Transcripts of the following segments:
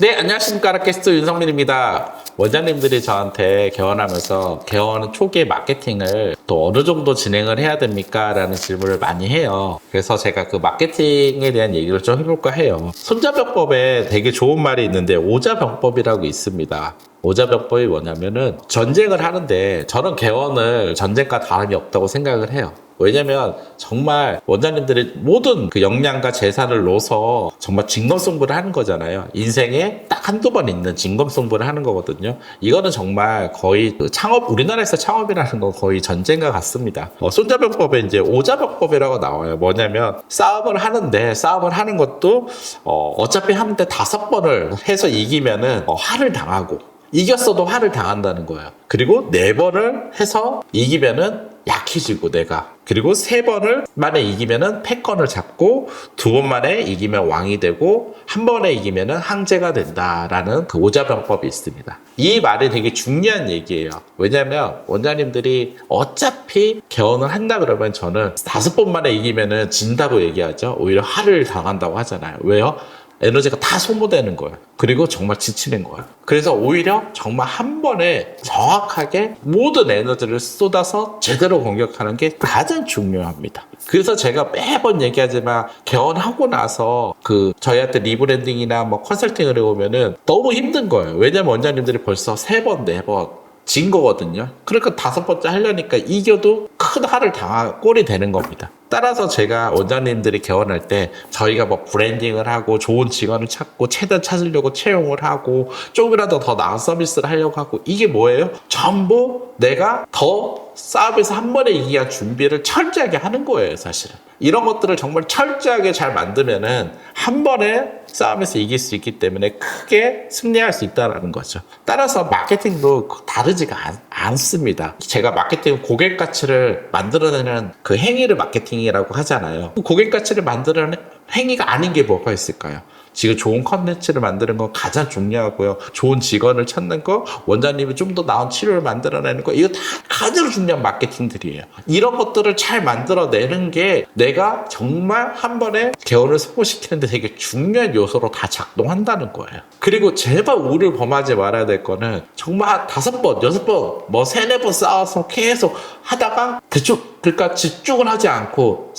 네, 안녕하십니까. 아라캐스트 윤성민입니다. 원장님들이 저한테 개원하면서 개원 초기에 마케팅을 또 어느 정도 진행을 해야 됩니까? 라는 질문을 많이 해요. 그래서 제가 그 마케팅에 대한 얘기를 좀 해볼까 해요. 손자병법에 되게 좋은 말이 있는데 오자병법이라고 있습니다. 오자병법이 뭐냐면은 전쟁을 하는데 저는 개원을 전쟁과 다름이 없다고 생각을 해요. 왜냐면 정말 원장님들이 모든 그 역량과 재산을 놓아서 정말 진검승부를 하는 거잖아요. 인생에 딱 한두 번 있는 진검승부를 하는 거거든요. 이거는 정말 거의 그 창업, 우리나라에서 창업이라는 건 거의 전쟁과 같습니다. 손자병법에 이제 오자병법이라고 나와요. 뭐냐면 싸움을 하는데 싸움을 하는 것도 어차피 하는데 5번을 해서 이기면은 화를 당하고 이겼어도 화를 당한다는 거예요. 그리고 4번을 해서 이기면은 약해지고 내가. 그리고 3번을 만에 이기면은 패권을 잡고 2번 만에 이기면 왕이 되고 1번에 이기면은 황제가 된다라는 그 오자병법이 있습니다. 이 말이 되게 중요한 얘기예요. 왜냐면 원장님들이 어차피 개원을 한다 그러면 저는 5번 만에 이기면은 진다고 얘기하죠. 오히려 화를 당한다고 하잖아요. 왜요? 에너지가 다 소모되는 거예요. 그리고 정말 지치는 거예요. 그래서 오히려 정말 한 번에 정확하게 모든 에너지를 쏟아서 제대로 공격하는 게 가장 중요합니다. 그래서 제가 매번 얘기하지만 개원하고 나서 저희한테 리브랜딩이나 뭐 컨설팅을 해오면은 너무 힘든 거예요. 왜냐면 원장님들이 벌써 3번, 4번 진 거거든요. 그러니까 5번째 하려니까 이겨도 큰 화를 당하고 꼴이 되는 겁니다. 따라서 제가 원장님들이 개원할 때 저희가 뭐 브랜딩을 하고 좋은 직원을 찾고 최대한 찾으려고 채용을 하고 조금이라도 더 나은 서비스를 하려고 하고 이게 뭐예요? 전부 내가 더 싸움에서 한 번에 이기기 위한 준비를 철저하게 하는 거예요, 사실은. 이런 것들을 정말 철저하게 잘 만들면은 한 번에 싸움에서 이길 수 있기 때문에 크게 승리할 수 있다는 거죠. 따라서 마케팅도 다르지가 않습니다. 제가 마케팅 고객 가치를 만들어내는 그 행위를 마케팅이라고 하잖아요. 고객 가치를 만들어내는 행위가 아닌 게 뭐가 있을까요? 지금 좋은 컨텐츠를 만드는 건 가장 중요하고요. 좋은 직원을 찾는 거, 원장님이 좀 더 나은 치료를 만들어내는 거, 이거 다 가장 중요한 마케팅들이에요. 이런 것들을 잘 만들어내는 게 내가 정말 한 번에 개원을 성공시키는데 되게 중요한 요소로 다 작동한다는 거예요. 그리고 제발 우를 범하지 말아야 될 거는 정말 5번, 6번, 뭐 3, 4번 싸워서 계속 하다가 대충 그러니까 집중을 하지 않고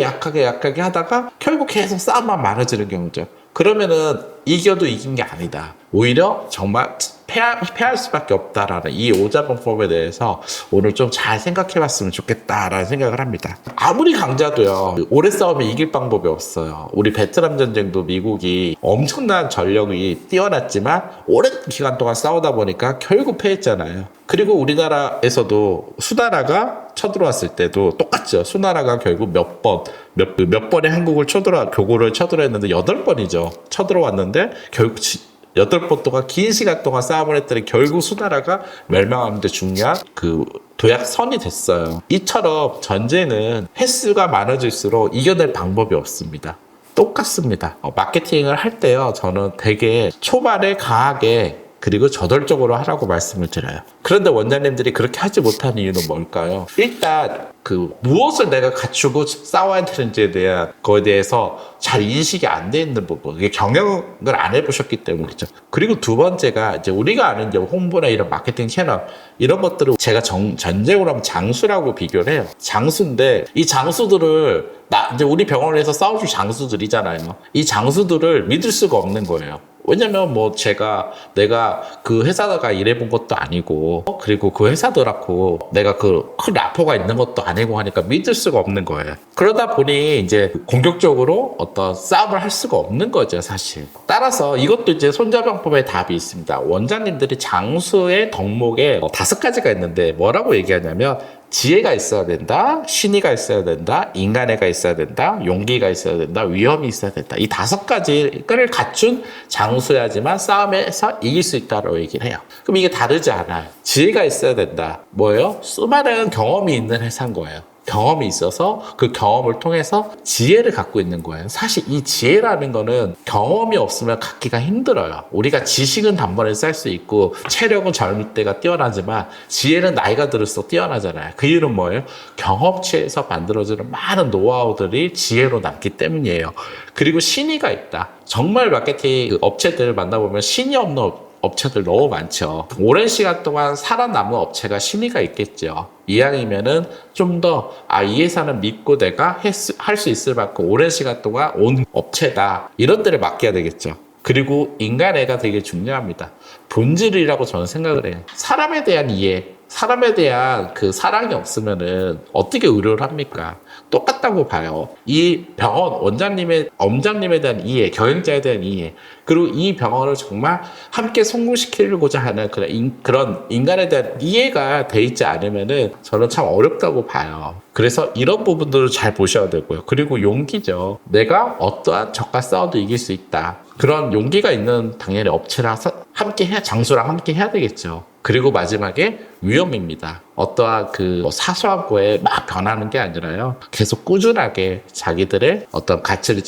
약하게 하다가 결국 계속 싸움만 많아지는 경우죠. 그러면은 이겨도 이긴 게 아니다. 오히려 정말 패할 수밖에 없다라는 이 오자병법에 대해서 오늘 좀 잘 생각해봤으면 좋겠다라는 생각을 합니다. 아무리 강자도요, 오래 싸우면 이길 방법이 없어요. 우리 베트남 전쟁도 미국이 엄청난 전력이 뛰어났지만 오랜 기간 동안 싸우다 보니까 결국 패했잖아요. 그리고 우리나라에서도 수나라가 쳐들어왔을 때도 똑같죠. 수나라가 결국 몇 번의 한국을 교고를 쳐들어했는데 8번이죠. 쳐들어왔는데 결국 8번 동안 긴 시간 동안 싸움을 했더니 결국 수나라가 멸망하는 데 중요한 도약선이 됐어요. 이처럼 전쟁은 횟수가 많아질수록 이겨낼 방법이 없습니다. 똑같습니다. 마케팅을 할 때요, 저는 되게 초반에 강하게 그리고 저돌적으로 하라고 말씀을 드려요. 그런데 원장님들이 그렇게 하지 못하는 이유는 뭘까요? 일단 무엇을 내가 갖추고 싸워야 되는지에 대한 거에 대해서 잘 인식이 안 돼 있는 부분, 이게 경영을 안 해보셨기 때문이죠. 그리고 두 번째가 이제 우리가 아는 이제 홍보나 이런 마케팅 채널 이런 것들을 제가 전쟁으로 하면 장수라고 비교를 해요. 장수인데 이 장수들을 이제 우리 병원에서 싸워줄 장수들이잖아요. 이 장수들을 믿을 수가 없는 거예요. 왜냐면 내가 그 회사가 일해본 것도 아니고, 그리고 그 회사들하고 내가 큰 라포가 있는 것도 아니고 하니까 믿을 수가 없는 거예요. 그러다 보니 이제 공격적으로 어떤 싸움을 할 수가 없는 거죠, 사실. 따라서 이것도 이제 손자병법의 답이 있습니다. 원장님들이 장수의 덕목에 5가지가 있는데 뭐라고 얘기하냐면, 지혜가 있어야 된다, 신의가 있어야 된다, 인간애가 있어야 된다, 용기가 있어야 된다, 위험이 있어야 된다. 이 5가지를 갖춘 장수야지만 싸움에서 이길 수 있다고 얘기를 해요. 그럼 이게 다르지 않아요. 지혜가 있어야 된다. 뭐예요? 수많은 경험이 있는 회사인 거예요. 경험이 있어서 그 경험을 통해서 지혜를 갖고 있는 거예요. 사실 이 지혜라는 거는 경험이 없으면 갖기가 힘들어요. 우리가 지식은 단번에 쌓을 수 있고 체력은 젊을 때가 뛰어나지만 지혜는 나이가 들을수록 뛰어나잖아요. 그 이유는 뭐예요? 경험치에서 만들어지는 많은 노하우들이 지혜로 남기 때문이에요. 그리고 신의가 있다. 정말 마케팅 업체들을 만나보면 신이 없는 업체들 너무 많죠. 오랜 시간 동안 살아남은 업체가 신의가 있겠죠. 이왕이면은 좀 더 이 회사는 믿고 내가 할 수 있을 만큼 오랜 시간 동안 온 업체다. 이런 데를 맡겨야 되겠죠. 그리고 인간애가 되게 중요합니다. 본질이라고 저는 생각을 해요. 사람에 대한 이해, 사람에 대한 그 사랑이 없으면은 어떻게 의료를 합니까? 똑같다고 봐요. 이 병원 원장님에 대한 이해, 경영자에 대한 이해, 그리고 이 병원을 정말 함께 성공시키고자 하는 그런 인간에 대한 이해가 돼 있지 않으면은 저는 참 어렵다고 봐요. 그래서 이런 부분들을 잘 보셔야 되고요. 그리고 용기죠. 내가 어떠한 적과 싸워도 이길 수 있다. 그런 용기가 있는 당연히 업체랑 장수랑 함께 해야 되겠죠. 그리고 마지막에 위험입니다. 어떠한 사소한 거에 막 변하는 게 아니라요. 계속 꾸준하게 자기들의 어떤 가치를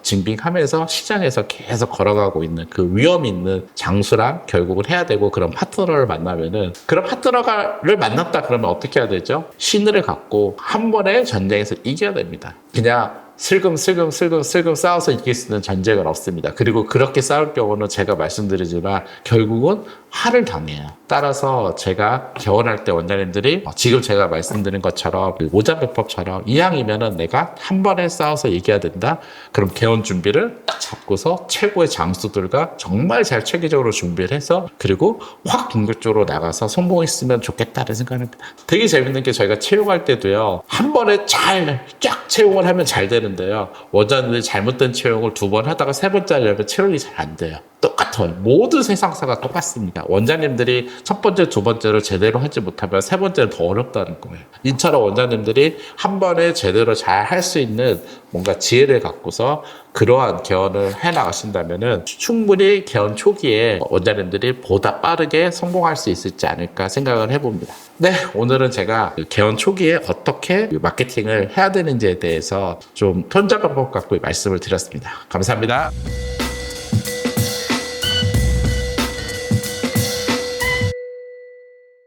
증빙하면서 시장에서 계속 걸어가고 있는 그 위험 있는 장수랑 결국은 해야 되고, 그런 파트너를 만나면은, 그런 파트너를 만났다 그러면 어떻게 해야 되죠? 신의를 갖고 한 번에 전쟁에서 이겨야 됩니다. 그냥 슬금슬금 싸워서 이길 수 있는 전쟁은 없습니다. 그리고 그렇게 싸울 경우는 제가 말씀드리지만 결국은 화를 당해요. 따라서 제가 개원할 때 원장님들이 지금 제가 말씀드린 것처럼 오자배법처럼 이왕이면은 내가 한 번에 싸워서 이겨야 된다. 그럼 개원 준비를 딱 잡고서 최고의 장수들과 정말 잘 체계적으로 준비를 해서, 그리고 확 공격적으로 나가서 성공했으면 좋겠다는 생각합니다. 되게 재밌는 게, 저희가 채용할 때도요, 한 번에 쫙 채용을 하면 잘 되는데요, 원장님들이 잘못된 채용을 2번 하다가 3번째 하려면 채용이 잘 안 돼요. 똑같아요. 모든 세상사가 똑같습니다. 원장님들이 첫 번째, 두 번째를 제대로 하지 못하면 세 번째는 더 어렵다는 거예요. 이처럼 원장님들이 한 번에 제대로 잘 할 수 있는 뭔가 지혜를 갖고서 그러한 개원을 해나가신다면은 충분히 개원 초기에 원장님들이 보다 빠르게 성공할 수 있을지 않을까 생각을 해봅니다. 네, 오늘은 제가 개원 초기에 어떻게 마케팅을 해야 되는지에 대해서 좀 손자방법 갖고 말씀을 드렸습니다. 감사합니다.